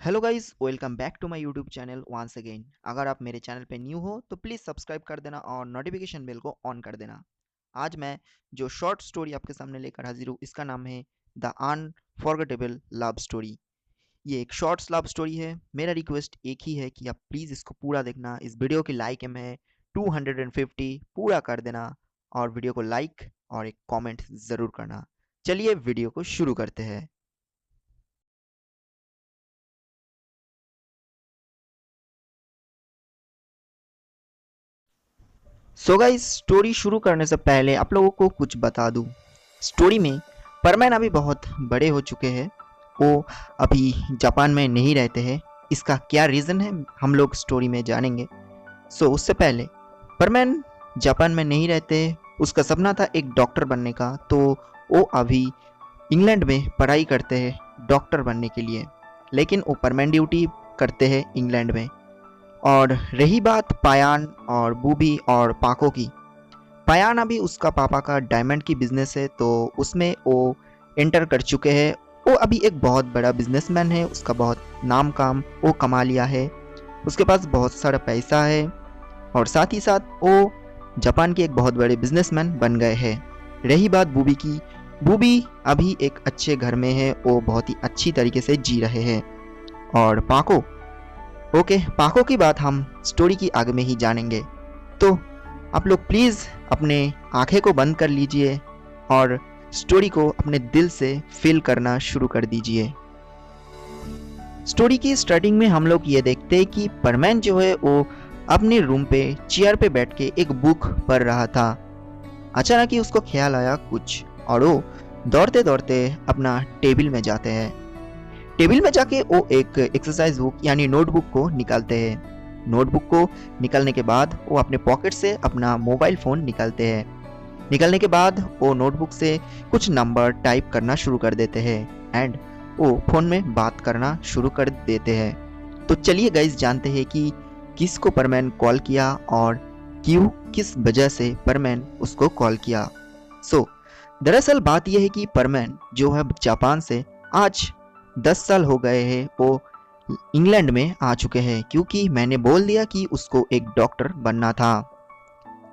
Hello guys, welcome back to my YouTube channel once again. अगर आप मेरे channel पे न्यू हो तो प्लीज़ सब्सक्राइब कर देना और नोटिफिकेशन बेल को ऑन कर देना। आज मैं जो शॉर्ट स्टोरी आपके सामने लेकर हाजिर हूँ, इसका नाम है द अनफॉरगेटेबल लव स्टोरी। ये एक शॉर्ट्स लव स्टोरी है। मेरा रिक्वेस्ट एक ही है कि आप प्लीज़ इसको पूरा देखना। इस वीडियो की लाइक एम है 250, पूरा कर देना और वीडियो को लाइक और एक कॉमेंट ज़रूर करना। चलिए वीडियो को शुरू करते हैं। सो गाइस, स्टोरी शुरू करने से पहले आप लोगों को कुछ बता दूं। स्टोरी में परमैन अभी बहुत बड़े हो चुके हैं। वो अभी जापान में नहीं रहते हैं। इसका क्या रीज़न है हम लोग स्टोरी में जानेंगे। उससे पहले परमैन जापान में नहीं रहते। उसका सपना था एक डॉक्टर बनने का, तो वो अभी इंग्लैंड में पढ़ाई करते हैं डॉक्टर बनने के लिए। लेकिन वो परमानेंट ड्यूटी करते हैं इंग्लैंड में। और रही बात पायान और बूबी और पाको की, पायान अभी उसका पापा का डायमंड की बिजनेस है, तो उसमें वो एंटर कर चुके हैं। वो अभी एक बहुत बड़ा बिजनेसमैन है। उसका बहुत नाम काम वो कमा लिया है। उसके पास बहुत सारा पैसा है और साथ ही साथ वो जापान के एक बहुत बड़े बिजनेसमैन बन गए हैं। रही बात बूबी की, बूबी अभी एक अच्छे घर में है। वो बहुत ही अच्छी तरीके से जी रहे हैं। और पाको, ओके, पाको की बात हम स्टोरी की आगे में ही जानेंगे। तो आप लोग प्लीज़ अपने आंखें को बंद कर लीजिए और स्टोरी को अपने दिल से फील करना शुरू कर दीजिए। स्टोरी की स्टार्टिंग में हम लोग ये देखते हैं कि परमैन जो है वो अपने रूम पे चेयर पे बैठ के एक बुक पढ़ रहा था। अचानक ही उसको ख्याल आया कुछ, और वो दौड़ते दौड़ते अपना टेबल में जाते हैं। टेबल में जाके वो एक एक्सरसाइज बुक यानी नोटबुक को निकालते हैं। नोटबुक को निकालने के बाद वो अपने पॉकेट से अपना मोबाइल फ़ोन निकालते हैं। निकालने के बाद वो नोटबुक से कुछ नंबर टाइप करना शुरू कर देते हैं एंड वो फ़ोन में बात करना शुरू कर देते हैं। तो चलिए गाइस, जानते हैं कि किसको परमैन कॉल किया और क्यों, किस वजह से परमैन उसको कॉल किया। दरअसल बात यह है कि परमैन जो है जापान से आज 10 साल हो गए हैं वो इंग्लैंड में आ चुके हैं, क्योंकि मैंने बोल दिया कि उसको एक डॉक्टर बनना था।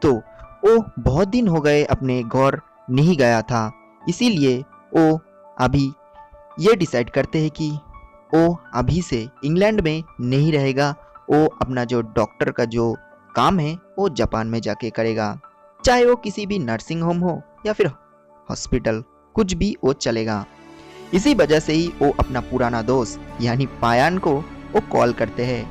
तो वो बहुत दिन हो गए अपने घर नहीं गया था। इसीलिए वो अभी ये डिसाइड करते हैं कि वो अभी से इंग्लैंड में नहीं रहेगा। वो अपना जो डॉक्टर का जो काम है वो जापान में जाके करेगा। चाहे वो किसी भी नर्सिंग होम हो या फिर हॉस्पिटल, कुछ भी वो चलेगा। इसी वजह से ही वो अपना पुराना दोस्त यानी पायान को वो कॉल करते हैं।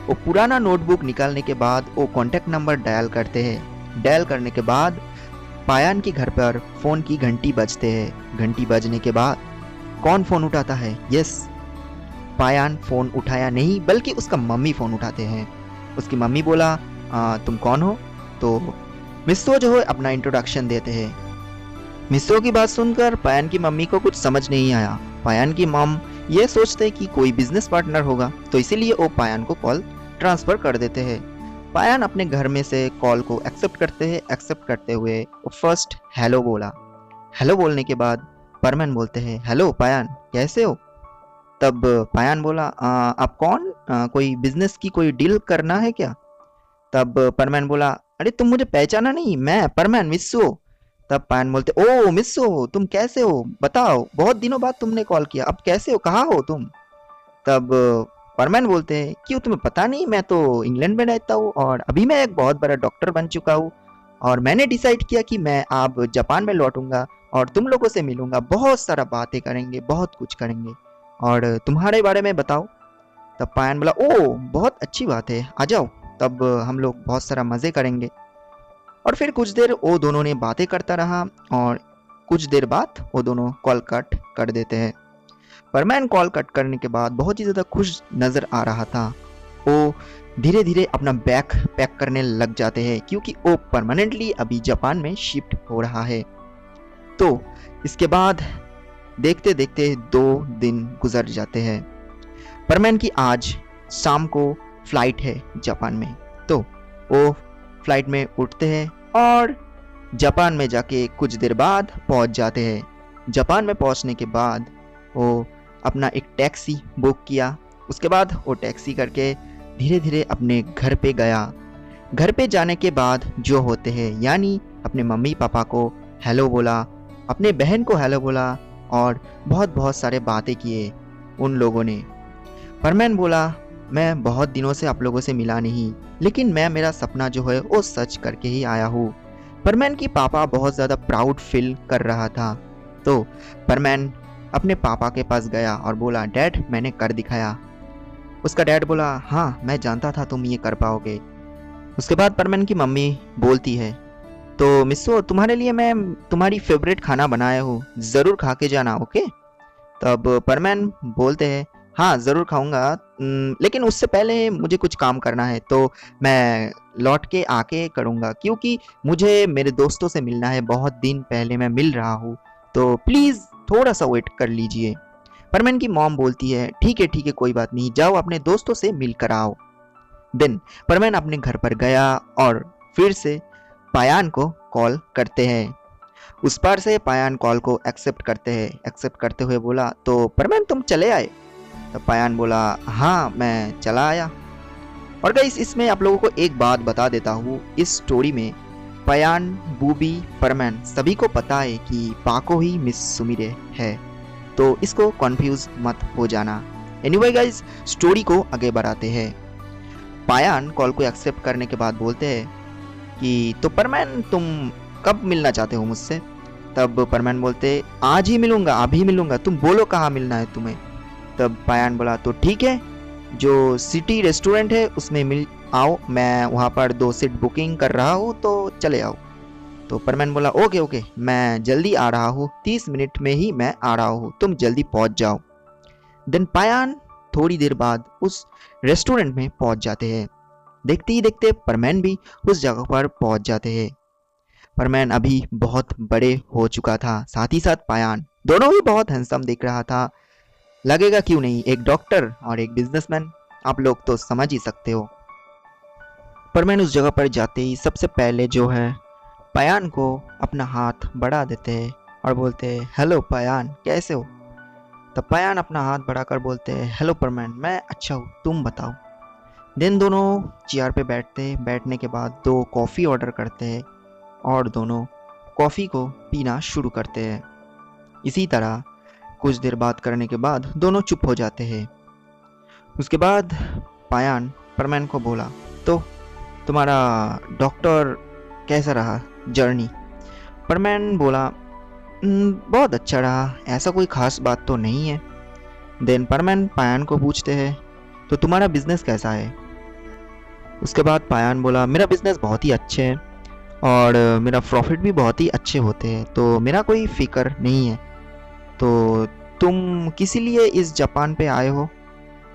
वो पुराना नोटबुक निकालने के बाद वो कॉन्टैक्ट नंबर डायल करते हैं। डायल करने के बाद पायान के घर पर फ़ोन की घंटी बजते हैं। घंटी बजने के बाद कौन फ़ोन उठाता है? यस, पायान फ़ोन उठाया नहीं, बल्कि उसका मम्मी फ़ोन उठाते हैं। उसकी मम्मी बोला, तुम कौन हो? तो मिस्सो जो है अपना इंट्रोडक्शन देते हैं। मिस्रो की बात सुनकर पायन की मम्मी को कुछ समझ नहीं आया। पायन की मम ये सोचते कि कोई बिजनेस पार्टनर होगा, तो इसीलिए वो पायन को कॉल ट्रांसफर कर देते हैं। पायन अपने घर में से कॉल को एक्सेप्ट करते हैं। एक्सेप्ट करते हुए वो फर्स्ट हेलो बोला। हेलो बोलने के बाद परमैन बोलते हैं, हेलो पायन, कैसे हो? तब पायन बोला, आप कौन? कोई बिजनेस की कोई डील करना है क्या? तब परमैन बोला, अरे तुम मुझे पहचाना नहीं, मैं परमैन, मिस्सो। तब पायन बोलते, ओ मिस्सो, तुम कैसे हो? बताओ, बहुत दिनों बाद तुमने कॉल किया, अब कैसे हो, कहाँ हो तुम? तब परमैन बोलते हैं, क्यों तुम्हें पता नहीं, मैं तो इंग्लैंड में रहता हूँ और अभी मैं एक बहुत बड़ा डॉक्टर बन चुका हूँ और मैंने डिसाइड किया कि मैं अब जापान में लौटूंगा और तुम लोगों से मिलूंगा, बहुत सारा बातें करेंगे, बहुत कुछ करेंगे और तुम्हारे बारे में बताओ। तब पायन बोला, ओ बहुत अच्छी बात है, आ जाओ, तब हम लोग बहुत सारा मज़े करेंगे। और फिर कुछ देर वो दोनों ने बातें करता रहा और कुछ देर बाद वो दोनों कॉल कट कर देते हैं। परमैन कॉल कट करने के बाद बहुत ही ज़्यादा खुश नज़र आ रहा था। वो धीरे धीरे अपना बैग पैक करने लग जाते हैं, क्योंकि वो परमानेंटली अभी जापान में शिफ्ट हो रहा है। तो इसके बाद देखते देखते 2 दिन गुजर जाते हैं। परमैन की आज शाम को फ्लाइट है जापान में। तो वो फ्लाइट में उठते हैं और जापान में जाके कुछ देर बाद पहुंच जाते हैं। जापान में पहुंचने के बाद वो अपना एक टैक्सी बुक किया उसके बाद वो टैक्सी करके धीरे धीरे अपने घर पे गया। घर पे जाने के बाद जो होते हैं, यानी अपने मम्मी पापा को हेलो बोला, अपने बहन को हेलो बोला और बहुत बहुत सारे बातें किए उन लोगों ने। परमैन बोला, मैं बहुत दिनों से आप लोगों से मिला नहीं, लेकिन मैं मेरा सपना जो है वो सच करके ही आया हूँ। परमैन की पापा बहुत ज़्यादा प्राउड फील कर रहा था। तो परमैन अपने पापा के पास गया और बोला, डैड मैंने कर दिखाया। उसका डैड बोला, हाँ मैं जानता था तुम ये कर पाओगे। उसके बाद परमैन की मम्मी बोलती है, तो मिस्सो तुम्हारे लिए मैं तुम्हारी फेवरेट खाना बनाया हूँ, ज़रूर खा के जाना, ओके। तब परमैन बोलते हैं, हाँ ज़रूर खाऊंगा, लेकिन उससे पहले मुझे कुछ काम करना है, तो मैं लौट के आके करूँगा, क्योंकि मुझे मेरे दोस्तों से मिलना है, बहुत दिन पहले मैं मिल रहा हूँ, तो प्लीज़ थोड़ा सा वेट कर लीजिए। परमैन की मॉम बोलती है, ठीक है कोई बात नहीं, जाओ अपने दोस्तों से मिल कर आओ। दिन परमैन अपने घर पर गया और फिर से पायान को कॉल करते हैं। उस पार से पायान कॉल को एक्सेप्ट करते हैं। एक्सेप्ट करते हुए बोला, तो परमैन तुम चले आए? तो पायान बोला, हाँ मैं चला आया। और गाइस इसमें आप लोगों को एक बात बता देता हूँ, इस स्टोरी में पायान, बूबी, परमैन सभी को पता है कि पाको ही मिस सुमिरे है, तो इसको कंफ्यूज मत हो जाना। एनीवे गाइस स्टोरी को आगे बढ़ाते हैं। पायान कॉल को एक्सेप्ट करने के बाद बोलते हैं कि तो परमैन तुम कब मिलना चाहते हो मुझसे? तब परमैन बोलते, आज ही मिलूंगा, अभी मिलूंगा, तुम बोलो कहाँ मिलना है तुम्हें। तब पायान बोला, तो ठीक है, जो सिटी रेस्टोरेंट है उसमें मिल आओ, मैं वहाँ पर 2 सीट बुकिंग कर रहा हूँ, तो चले आओ। तो परमैन बोला, ओके मैं जल्दी आ रहा हूँ, 30 मिनट में ही मैं आ रहा हूँ, तुम जल्दी पहुँच जाओ। देन पायान थोड़ी देर बाद उस रेस्टोरेंट में पहुंच जाते हैं। देखते ही देखते परमैन भी उस जगह पर पहुंच जाते हैं। परमैन अभी बहुत बड़े हो चुका था, साथ ही साथ पायान दोनों ही बहुत हैंडसम दिख रहा था। लगेगा क्यों नहीं, एक डॉक्टर और एक बिजनेसमैन, आप लोग तो समझ ही सकते हो। परमैन उस जगह पर जाते ही सबसे पहले जो है पायान को अपना हाथ बढ़ा देते हैं और बोलते हैं, हेलो पायान कैसे हो? तब पायान अपना हाथ बढ़ाकर बोलते हैं, हेलो परमैन मैं अच्छा हूँ, तुम बताओ। देन दोनों चेयर पे बैठने के बाद 2 कॉफ़ी ऑर्डर करते हैं और दोनों कॉफ़ी को पीना शुरू करते हैं। इसी तरह कुछ देर बात करने के बाद दोनों चुप हो जाते हैं। उसके बाद पायान परमैन को बोला, तो तुम्हारा डॉक्टर कैसा रहा जर्नी? परमैन बोला, बहुत अच्छा रहा, ऐसा कोई ख़ास बात तो नहीं है। देन परमैन पायान को पूछते हैं, तो तुम्हारा बिजनेस कैसा है? उसके बाद पायान बोला, मेरा बिजनेस बहुत ही अच्छे है और मेरा प्रॉफिट भी बहुत ही अच्छे होते हैं, तो मेरा कोई फिक्र नहीं है। तो तुम किस लिए इस जापान पे आए हो?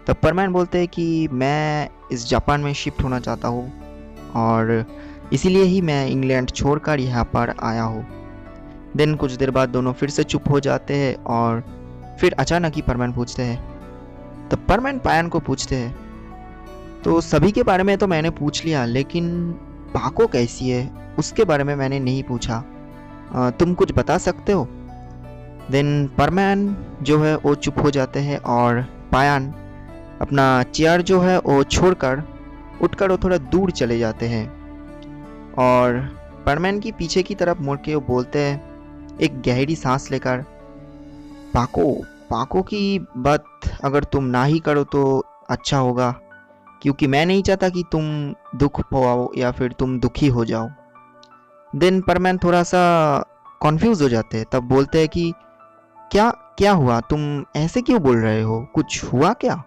तब परमैन बोलते हैं कि मैं इस जापान में शिफ्ट होना चाहता हूँ और इसीलिए ही मैं इंग्लैंड छोड़कर यहाँ पर आया हूँ। देन कुछ देर बाद दोनों फिर से चुप हो जाते हैं और फिर अचानक ही परमैन पूछते हैं, तब परमैन पायान को पूछते हैं, तो सभी के बारे में तो मैंने पूछ लिया, लेकिन पाको कैसी है उसके बारे में मैंने नहीं पूछा, तुम कुछ बता सकते हो? देन परमैन जो है वो चुप हो जाते हैं और पायान अपना चेयर जो है वो छोड़कर उठकर वो थोड़ा दूर चले जाते हैं और परमैन की पीछे की तरफ मुड़ के वो बोलते हैं एक गहरी सांस लेकर, पाको की बात अगर तुम ना ही करो तो अच्छा होगा, क्योंकि मैं नहीं चाहता कि तुम दुख पाओ या फिर तुम दुखी हो जाओ। देन परमैन थोड़ा सा कॉन्फ्यूज हो जाते हैं, तब बोलते हैं कि क्या हुआ, तुम ऐसे क्यों बोल रहे हो, कुछ हुआ क्या?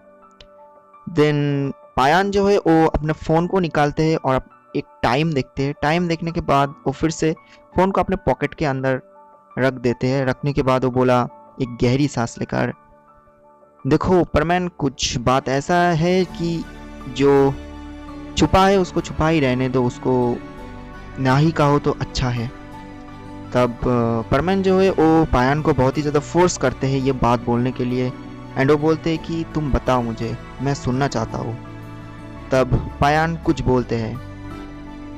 देन पायान जो है वो अपने फ़ोन को निकालते हैं और एक टाइम देखते हैं। टाइम देखने के बाद वो फिर से फ़ोन को अपने पॉकेट के अंदर रख देते हैं। रखने के बाद वो बोला एक गहरी सांस लेकर, देखो परमैन कुछ बात ऐसा है कि जो छुपा है उसको छुपा ही रहने दो, उसको ना ही कहो तो अच्छा है। तब परमैन जो है वो पायान को बहुत ही ज़्यादा फोर्स करते हैं ये बात बोलने के लिए एंड वो बोलते हैं कि तुम बताओ मुझे, मैं सुनना चाहता हूँ। तब पायान कुछ बोलते हैं।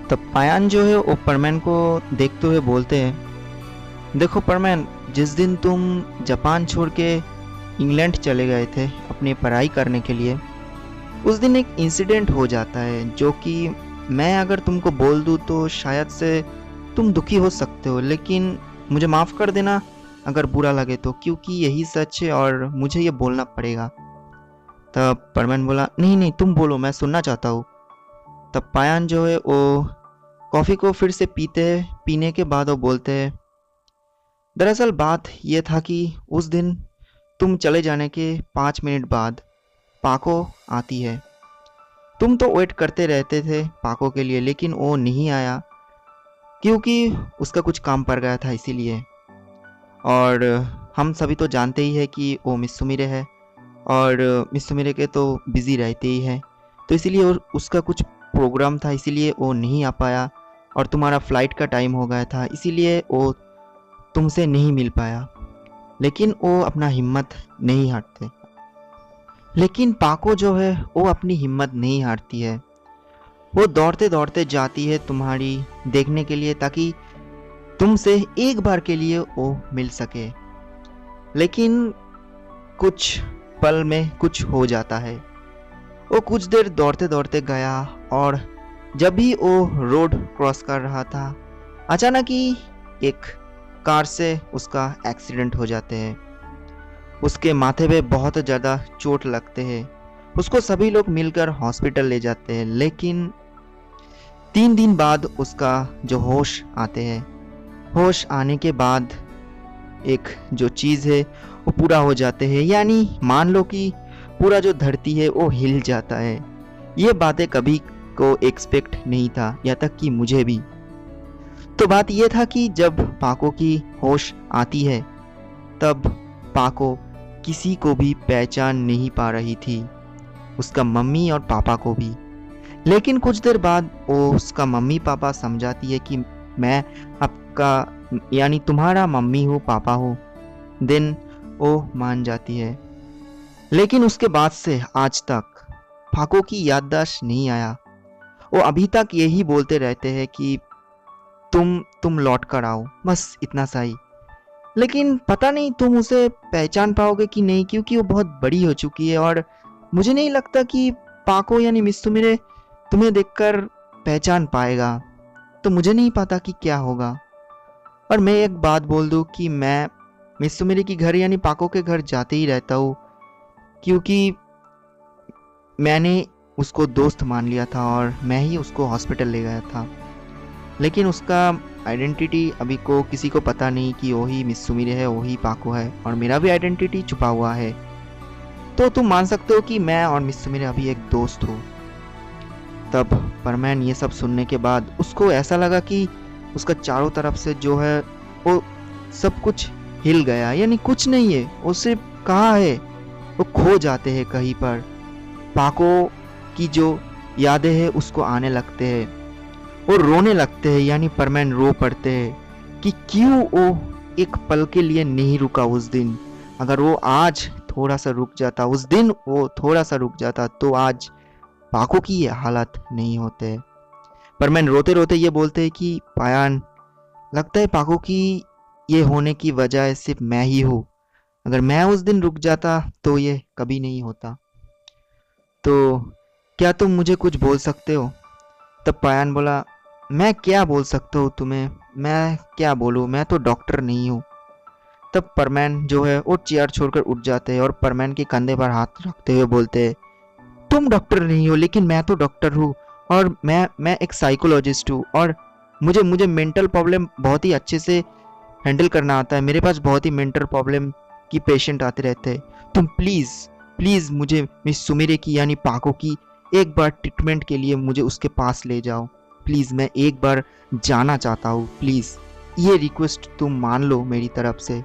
तब पायान जो है वो परमैन को देखते हुए बोलते हैं, देखो परमैन, जिस दिन तुम जापान छोड़ के इंग्लैंड चले गए थे अपनी पढ़ाई करने के लिए। उस दिन एक इंसिडेंट हो जाता है जो कि मैं अगर तुमको बोल दूँ तो शायद से तुम दुखी हो सकते हो, लेकिन मुझे माफ़ कर देना अगर बुरा लगे तो, क्योंकि यही सच है और मुझे ये बोलना पड़ेगा। तब परमैन बोला, नहीं नहीं तुम बोलो, मैं सुनना चाहता हूँ। तब पायान जो है वो कॉफ़ी को फिर से पीने के बाद वो बोलते हैं, दरअसल बात ये था कि उस दिन तुम चले जाने के 5 मिनट बाद पाको आती है। तुम तो वेट करते रहते थे पाको के लिए, लेकिन वो नहीं आया क्योंकि उसका कुछ काम पड़ गया था इसीलिए। और हम सभी तो जानते ही है कि वो मिस सुमिरे है और मिस सुमिरे के तो बिज़ी रहते ही है, तो इसीलिए उसका कुछ प्रोग्राम था इसीलिए वो नहीं आ पाया और तुम्हारा फ़्लाइट का टाइम हो गया था इसीलिए वो तुमसे नहीं मिल पाया। लेकिन वो अपना हिम्मत नहीं हारते। लेकिन पाको जो है वो अपनी हिम्मत नहीं हारती है। वो दौड़ते दौड़ते जाती है तुम्हारी देखने के लिए ताकि तुमसे एक बार के लिए वो मिल सके। लेकिन कुछ पल में कुछ हो जाता है। वो कुछ देर दौड़ते दौड़ते गया और जब भी वो रोड क्रॉस कर रहा था अचानक ही एक कार से उसका एक्सीडेंट हो जाते हैं। उसके माथे पे बहुत ज़्यादा चोट लगते हैं। उसको सभी लोग मिलकर हॉस्पिटल ले जाते हैं, लेकिन 3 दिन बाद उसका जो होश आते हैं, होश आने के बाद एक जो चीज़ है वो पूरा हो जाते हैं, यानी मान लो कि पूरा जो धरती है वो हिल जाता है। ये बातें कभी को एक्सपेक्ट नहीं था, यहाँ तक कि मुझे भी। तो बात ये था कि जब पाको की होश आती है तब पाको किसी को भी पहचान नहीं पा रही थी, उसका मम्मी और पापा को भी। लेकिन कुछ देर बाद वो उसका मम्मी पापा समझाती है कि मैं आपका यानी तुम्हारा मम्मी हूँ पापा हूँ। देन वो मान जाती है। लेकिन उसके बाद से आज तक पाको की याददाश्त नहीं आया। वो अभी तक यही बोलते रहते हैं कि तुम लौट कर आओ, बस इतना सा ही। लेकिन पता नहीं तुम उसे पहचान पाओगे कि नहीं, क्योंकि वो बहुत बड़ी हो चुकी है और मुझे नहीं लगता कि पाको यानी मिस सुमिरे तुम्हें देखकर पहचान पाएगा। तो मुझे नहीं पता कि क्या होगा। और मैं एक बात बोल दूं कि मैं मिस सुमिरे की घर यानी पाको के घर जाते ही रहता हूँ, क्योंकि मैंने उसको दोस्त मान लिया था और मैं ही उसको हॉस्पिटल ले गया था। लेकिन उसका आइडेंटिटी अभी को किसी को पता नहीं कि वही मिस सुमिरे है, वही पाको है, और मेरा भी आइडेंटिटी छुपा हुआ है। तो तुम मान सकते हो कि मैं और मिस सुमिरे अभी एक दोस्त हो। तब परमैन ये सब सुनने के बाद उसको ऐसा लगा कि उसका चारों तरफ से जो है वो सब कुछ हिल गया, यानी कुछ नहीं है, वो सिर्फ कहाँ है, वो खो जाते हैं कहीं पर। पाको की जो यादें हैं उसको आने लगते हैं, वो रोने लगते हैं, यानी परमैन रो पड़ते हैं कि क्यों वो एक पल के लिए नहीं रुका उस दिन। अगर वो आज थोड़ा सा रुक जाता, उस दिन वो थोड़ा सा रुक जाता, तो आज पाको की ये हालत नहीं होते। परमैन रोते रोते ये बोलते हैं कि पायान, लगता है पाको की ये होने की वजह सिर्फ मैं ही हूँ। अगर मैं उस दिन रुक जाता तो ये कभी नहीं होता। तो क्या तुम मुझे कुछ बोल सकते हो? तब पायान बोला, मैं क्या बोल सकता हूँ तुम्हें, मैं क्या बोलूँ, मैं तो डॉक्टर नहीं हूँ। तब परमैन जो है वो चेयर छोड़कर उठ जाते हैं और परमैन के कंधे पर हाथ रखते हुए बोलते हैं, तुम डॉक्टर नहीं हो लेकिन मैं तो डॉक्टर हूँ, और मैं एक साइकोलॉजिस्ट हूँ, और मुझे मेंटल प्रॉब्लम बहुत ही अच्छे से हैंडल करना आता है। मेरे पास बहुत ही मेंटल प्रॉब्लम की पेशेंट आते रहते हैं। तुम प्लीज़ मुझे मिस सुमिरे की यानी पाको की एक बार ट्रीटमेंट के लिए मुझे उसके पास ले जाओ। प्लीज़, मैं एक बार जाना चाहता हूँ, प्लीज़ ये रिक्वेस्ट तुम मान लो मेरी तरफ से।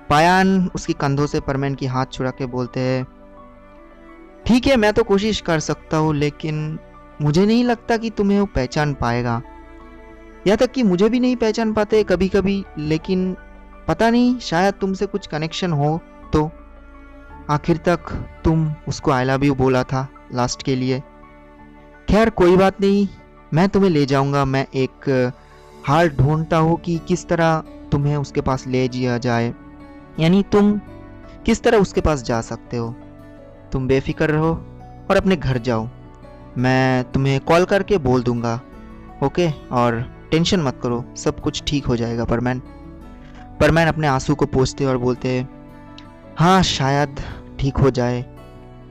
पायान उसके कंधों से परमैन की हाथ छुड़ा के बोलते हैं, ठीक है, मैं तो कोशिश कर सकता हूँ, लेकिन मुझे नहीं लगता कि तुम्हें वो पहचान पाएगा। यहाँ तक कि मुझे भी नहीं पहचान पाते कभी कभी, लेकिन पता नहीं, शायद तुमसे कुछ कनेक्शन हो। तो आखिर तक तुम उसको आई लव यू बोला था लास्ट के लिए। खैर कोई बात नहीं, मैं तुम्हें ले जाऊंगा। मैं एक हाल ढूंढता हूँ कि किस तरह तुम्हें उसके पास ले जाया जाए, यानी तुम किस तरह उसके पास जा सकते हो। तुम बेफिक्र रहो और अपने घर जाओ, मैं तुम्हें कॉल करके बोल दूंगा, ओके? और टेंशन मत करो, सब कुछ ठीक हो जाएगा परमैन। परमैन अपने आंसू को पोंछते और बोलते, हाँ शायद ठीक हो जाए,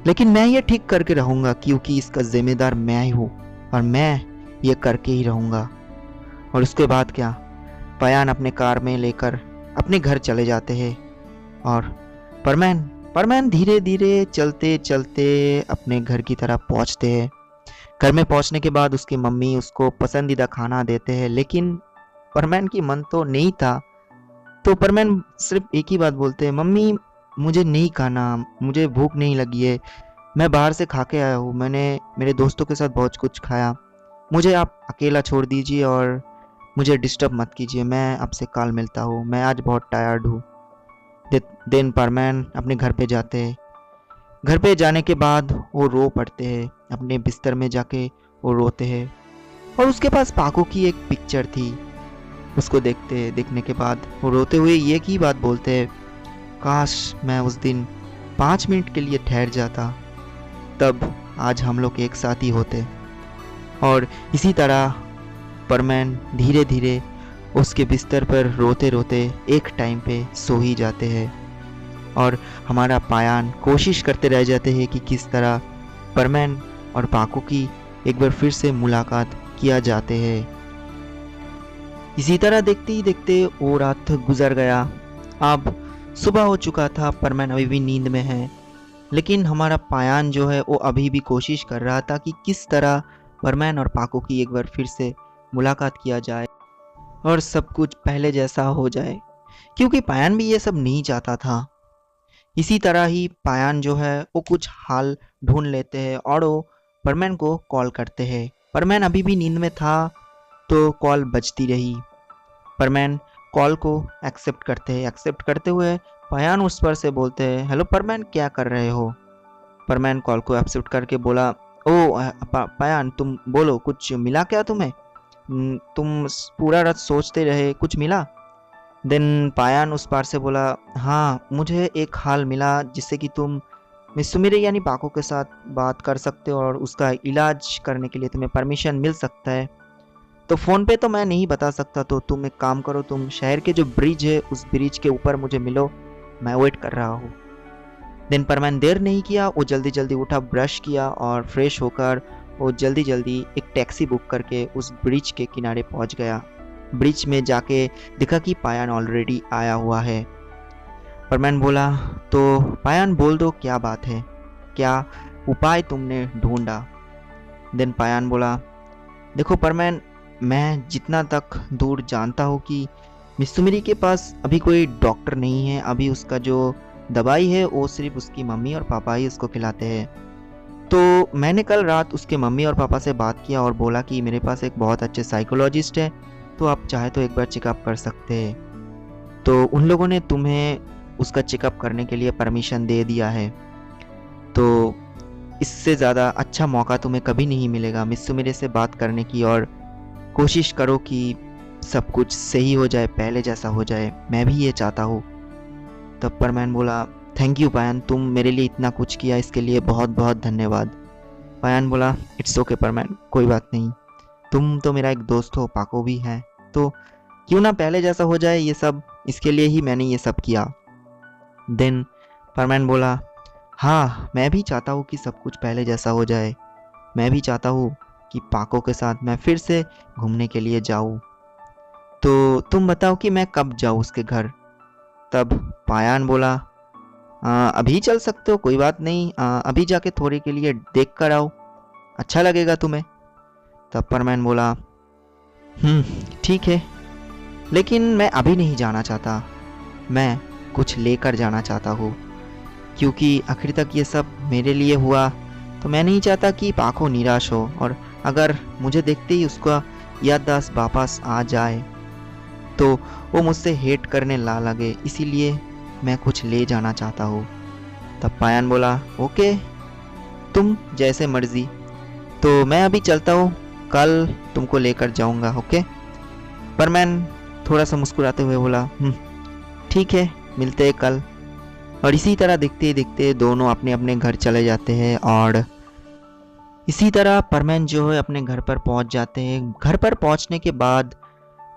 लेकिन मैं ये ठीक करके रहूँगा क्योंकि इसका जिम्मेदार मैं ही हूँ और मैं ये करके ही रहूँगा। और उसके बाद क्या, पयान अपने कार में लेकर अपने घर चले जाते हैं और परमैन धीरे धीरे चलते चलते अपने घर की तरफ पहुँचते हैं। घर में पहुँचने के बाद उसकी मम्मी उसको पसंदीदा खाना देते हैं, लेकिन परमैन की मन तो नहीं था। तो परमैन सिर्फ एक ही बात बोलते हैं, मम्मी मुझे नहीं खाना, मुझे भूख नहीं लगी है, मैं बाहर से खा के आया हूँ, मैंने मेरे दोस्तों के साथ बहुत कुछ खाया, मुझे आप अकेला छोड़ दीजिए और मुझे डिस्टर्ब मत कीजिए, मैं आपसे कल मिलता हूँ, मैं आज बहुत टायर्ड हूँ। देन परमैन अपने घर पे जाते हैं। घर पे जाने के बाद वो रो पड़ते हैं, अपने बिस्तर में जाके वो रोते हैं। और उसके पास पाको की एक पिक्चर थी, उसको देखने के बाद वो रोते हुए ये की बात बोलते हैं, काश मैं उस दिन 5 मिनट के लिए ठहर जाता, तब आज हम लोग एक साथ ही होते। और इसी तरह परमैन धीरे धीरे उसके बिस्तर पर रोते रोते एक टाइम पे सो ही जाते हैं। और हमारा पायान कोशिश करते रह जाते हैं कि किस तरह परमैन और पाको की एक बार फिर से मुलाकात किया जाते हैं। इसी तरह देखते ही देखते वो रात गुजर गया। अब सुबह हो चुका था, परमैन अभी भी नींद में है, लेकिन हमारा पायान जो है वो अभी भी कोशिश कर रहा था कि किस तरह परमैन और पाको की एक बार फिर से मुलाकात किया जाए और सब कुछ पहले जैसा हो जाए, क्योंकि पायान भी ये सब नहीं चाहता था। इसी तरह ही पायान जो है वो कुछ हाल ढूंढ लेते हैं और वो परमैन को कॉल करते हैं। परमैन अभी भी नींद में था तो कॉल बजती रही। परमैन कॉल को एक्सेप्ट करते हैं। एक्सेप्ट करते हुए पायान उस पर से बोलते हैं, हेलो परमैन, क्या कर रहे हो? परमैन कॉल को एक्सेप्ट करके बोला, ओ पायान तुम बोलो, कुछ मिला क्या तुम्हें? तुम पूरा रात सोचते रहे, कुछ मिला? देन पायान उस पार से बोला, हाँ मुझे एक हाल मिला जिससे कि तुम मिसुमिरे यानी पाको के साथ बात कर सकते हो और उसका इलाज करने के लिए तुम्हें परमिशन मिल सकता है। तो फ़ोन पे तो मैं नहीं बता सकता, तो तुम एक काम करो, तुम शहर के जो ब्रिज है उस ब्रिज के ऊपर मुझे मिलो, मैं वेट कर रहा हूँ। देन परमैन देर नहीं किया, वो जल्दी जल्दी उठा, ब्रश किया और फ्रेश होकर वो जल्दी जल्दी एक टैक्सी बुक करके उस ब्रिज के किनारे पहुँच गया। ब्रिज में जाके देखा कि पायान ऑलरेडी आया हुआ है। परमैन बोला, तो पायान बोल दो क्या बात है, क्या उपाय तुमने ढूंढा? देन पायान बोला, देखो परमैन, मैं जितना तक दूर जानता हूँ कि मिसुमिरी के पास अभी कोई डॉक्टर नहीं है, अभी उसका जो दवाई है वो सिर्फ उसकी मम्मी और पापा ही उसको खिलाते हैं। तो मैंने कल रात उसके मम्मी और पापा से बात किया और बोला कि मेरे पास एक बहुत अच्छे साइकोलॉजिस्ट है, तो आप चाहे तो एक बार चेकअप कर सकते हैं। तो उन लोगों ने तुम्हें उसका चेकअप करने के लिए परमिशन दे दिया है। तो इससे ज़्यादा अच्छा मौका तुम्हें कभी नहीं मिलेगा मिसुमिरे से बात करने की, और कोशिश करो कि सब कुछ सही हो जाए, पहले जैसा हो जाए, मैं भी ये चाहता हूँ। तब परमैन बोला, थैंक यू पायान, तुम मेरे लिए इतना कुछ किया, इसके लिए बहुत बहुत धन्यवाद। पायान बोला, इट्स ओके परमैन, कोई बात नहीं, तुम तो मेरा एक दोस्त हो, पाको भी है, तो क्यों ना पहले जैसा हो जाए ये सब, इसके लिए ही मैंने ये सब किया। देन परमैन बोला, हाँ मैं भी चाहता हूँ कि सब कुछ पहले जैसा हो जाए, मैं भी चाहता हूँ कि पाको के साथ मैं फिर से घूमने के लिए जाऊँ, तो तुम बताओ कि मैं कब जाऊँ उसके घर? तब पायान बोला, अभी चल सकते हो, कोई बात नहीं, अभी जाके थोड़ी के लिए देख कर आओ, अच्छा लगेगा तुम्हें। तब परमैन बोला, ठीक है, लेकिन मैं अभी नहीं जाना चाहता, मैं कुछ लेकर जाना चाहता हूँ, क्योंकि आखिर तक ये सब मेरे लिए हुआ, तो मैं नहीं चाहता कि पाको निराश हो और अगर मुझे देखते ही उसका याददाश्त वापस आ जाए तो वो मुझसे हेट करने ला लगे, इसीलिए मैं कुछ ले जाना चाहता हूँ। तब पायान बोला, ओके तुम जैसे मर्जी, तो मैं अभी चलता हूँ, कल तुमको लेकर जाऊँगा, ओके? परमैन थोड़ा सा मुस्कुराते हुए बोला, ठीक है, मिलते हैं कल। और इसी तरह देखते देखते दोनों अपने अपने घर चले जाते हैं। और इसी तरह परमैन जो है अपने घर पर पहुंच जाते हैं। घर पर पहुंचने के बाद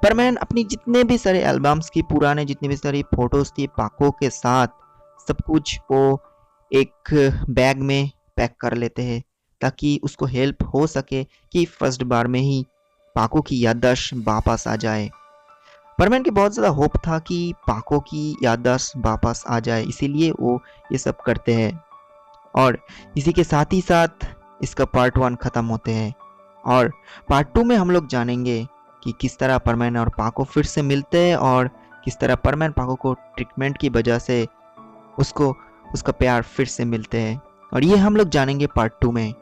परमैन अपनी जितने भी सारे एल्बम्स की पुराने जितने भी सारी फोटोज थी पाको के साथ सब कुछ वो एक बैग में पैक कर लेते हैं ताकि उसको हेल्प हो सके कि फर्स्ट बार में ही पाको की याददाश्त वापस आ जाए। परमैन के बहुत ज़्यादा होप था कि पाको की याददाश्त वापस आ जाए, इसीलिए वो ये सब करते हैं। और इसी के साथ ही साथ इसका पार्ट 1 ख़त्म होते हैं। और पार्ट 2 में हम लोग जानेंगे कि किस तरह परमैन और पाको फिर से मिलते हैं और किस तरह परमैन पाको को ट्रीटमेंट की वजह से उसको उसका प्यार फिर से मिलते हैं। और ये हम लोग जानेंगे पार्ट 2 में।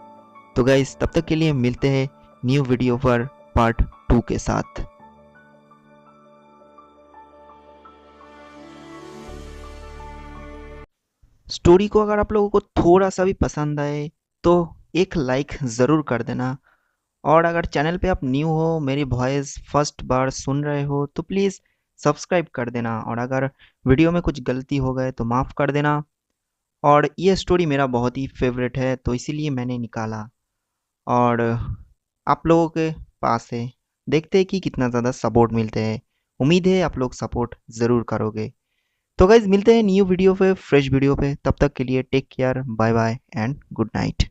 तो गाइस तब तक के लिए मिलते हैं न्यू वीडियो पर पार्ट 2 के साथ। स्टोरी को अगर आप लोगों को थोड़ा सा भी पसंद आए तो एक लाइक ज़रूर कर देना। और अगर चैनल पे आप न्यू हो, मेरी वॉइस फर्स्ट बार सुन रहे हो तो प्लीज़ सब्सक्राइब कर देना। और अगर वीडियो में कुछ गलती हो गए तो माफ़ कर देना। और ये स्टोरी मेरा बहुत ही फेवरेट है तो इसीलिए मैंने निकाला। और आप लोगों के पास है, देखते हैं कि कितना ज़्यादा सपोर्ट मिलते हैं। उम्मीद है आप लोग सपोर्ट ज़रूर करोगे। तो गाइज मिलते हैं न्यू वीडियो पे, फ्रेश वीडियो पे। तब तक के लिए take care, bye bye and good night.